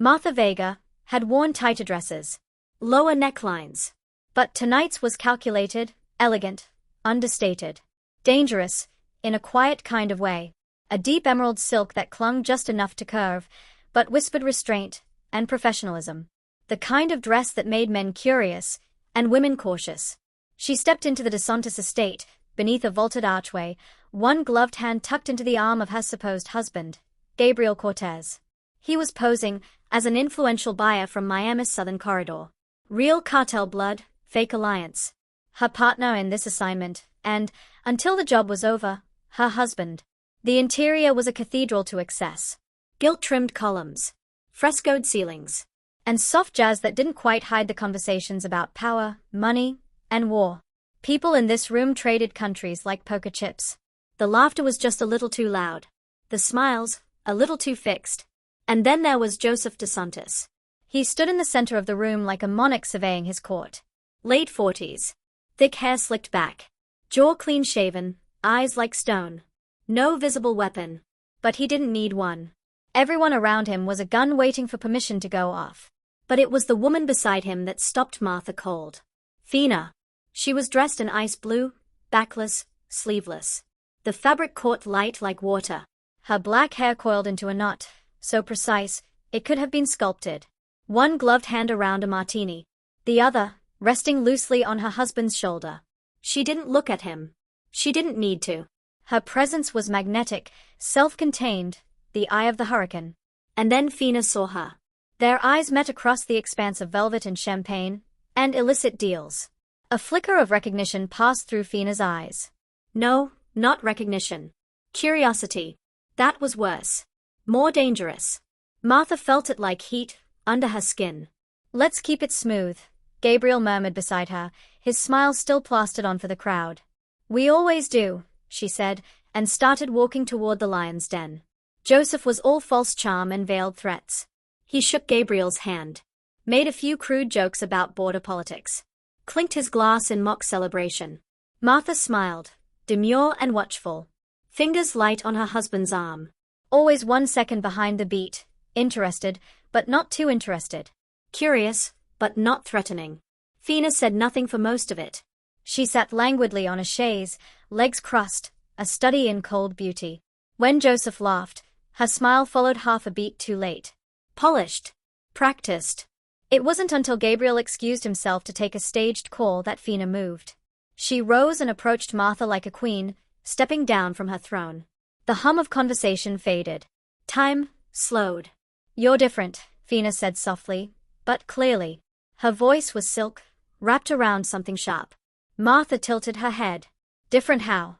Martha Vega had worn tighter dresses, lower necklines. But tonight's was calculated, elegant, understated. Dangerous, in a quiet kind of way. A deep emerald silk that clung just enough to curve, but whispered restraint and professionalism. The kind of dress that made men curious and women cautious. She stepped into the DeSantis estate, beneath a vaulted archway, one gloved hand tucked into the arm of her supposed husband, Gabriel Cortez. He was posing as an influential buyer from Miami's southern corridor. Real cartel blood, fake alliance. Her partner in this assignment, and, until the job was over, her husband. The interior was a cathedral to excess. Gilt-trimmed columns, frescoed ceilings, and soft jazz that didn't quite hide the conversations about power, money, and war. People in this room traded countries like poker chips. The laughter was just a little too loud. The smiles, a little too fixed. And then there was Joseph DeSantis. He stood in the center of the room like a monarch surveying his court. Late 40s. Thick hair slicked back. Jaw clean-shaven, eyes like stone. No visible weapon. But he didn't need one. Everyone around him was a gun waiting for permission to go off. But it was the woman beside him that stopped Martha cold. Fina. She was dressed in ice blue, backless, sleeveless. The fabric caught light like water. Her black hair coiled into a knot, so precise, it could have been sculpted. One gloved hand around a martini. The other, resting loosely on her husband's shoulder. She didn't look at him. She didn't need to. Her presence was magnetic, self-contained, the eye of the hurricane. And then Fina saw her. Their eyes met across the expanse of velvet and champagne, and illicit deals. A flicker of recognition passed through Fina's eyes. No, not recognition. Curiosity. That was worse. More dangerous. Martha felt it like heat, under her skin. Let's keep it smooth, Gabriel murmured beside her, his smile still plastered on for the crowd. We always do, she said, and started walking toward the lion's den. Joseph was all false charm and veiled threats. He shook Gabriel's hand. Made a few crude jokes about border politics. Clinked his glass in mock celebration. Martha smiled, demure and watchful. Fingers light on her husband's arm. Always 1 second behind the beat, interested, but not too interested. Curious, but not threatening. Fina said nothing for most of it. She sat languidly on a chaise, legs crossed, a study in cold beauty. When Joseph laughed, her smile followed half a beat too late. Polished. Practiced. It wasn't until Gabriel excused himself to take a staged call that Fina moved. She rose and approached Martha like a queen, stepping down from her throne. The hum of conversation faded. Time slowed. You're different, Fina said softly, but clearly. Her voice was silk, wrapped around something sharp. Martha tilted her head. Different how?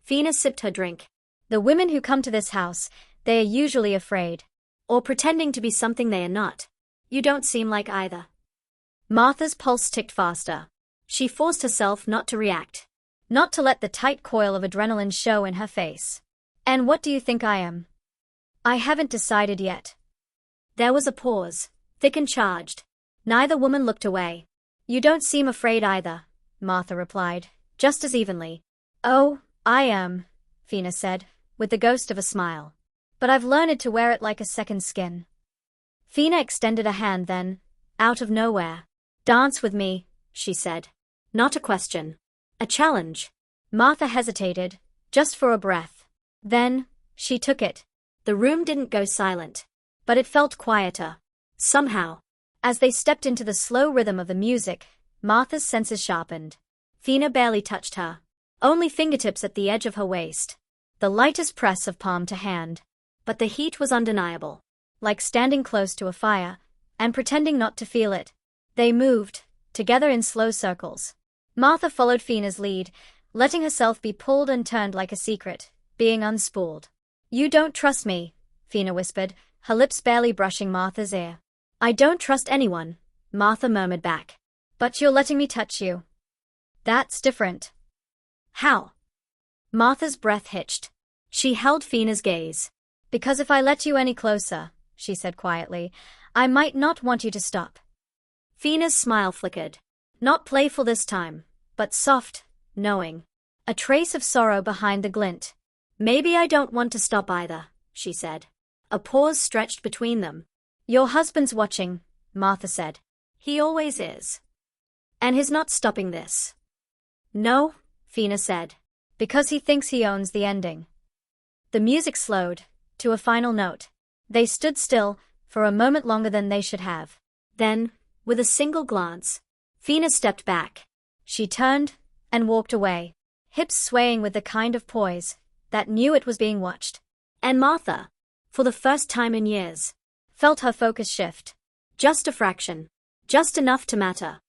Fina sipped her drink. The women who come to this house, they are usually afraid. Or pretending to be something they are not. You don't seem like either. Martha's pulse ticked faster. She forced herself not to react. Not to let the tight coil of adrenaline show in her face. And what do you think I am? I haven't decided yet. There was a pause, thick and charged. Neither woman looked away. You don't seem afraid either, Martha replied, just as evenly. Oh, I am, Fina said, with the ghost of a smile. But I've learned to wear it like a second skin. Fina extended a hand then, out of nowhere. Dance with me, she said. Not a question. A challenge. Martha hesitated, just for a breath. Then, she took it. The room didn't go silent. But it felt quieter. Somehow. As they stepped into the slow rhythm of the music, Martha's senses sharpened. Fina barely touched her. Only fingertips at the edge of her waist. The lightest press of palm to hand. But the heat was undeniable. Like standing close to a fire, and pretending not to feel it. They moved, together in slow circles. Martha followed Fina's lead, letting herself be pulled and turned like a secret, being unspooled. You don't trust me, Fina whispered, her lips barely brushing Martha's ear. I don't trust anyone, Martha murmured back. But you're letting me touch you. That's different. How? Martha's breath hitched. She held Fina's gaze. Because if I let you any closer, she said quietly, I might not want you to stop. Fina's smile flickered. Not playful this time, but soft, knowing. A trace of sorrow behind the glint. Maybe I don't want to stop either, she said. A pause stretched between them. Your husband's watching, Martha said. He always is. And he's not stopping this. No, Fina said. Because he thinks he owns the ending. The music slowed, to a final note. They stood still, for a moment longer than they should have. Then, with a single glance, Fina stepped back. She turned, and walked away, hips swaying with the kind of poise that knew it was being watched. And Martha, for the first time in years, felt her focus shift. Just a fraction. Just enough to matter.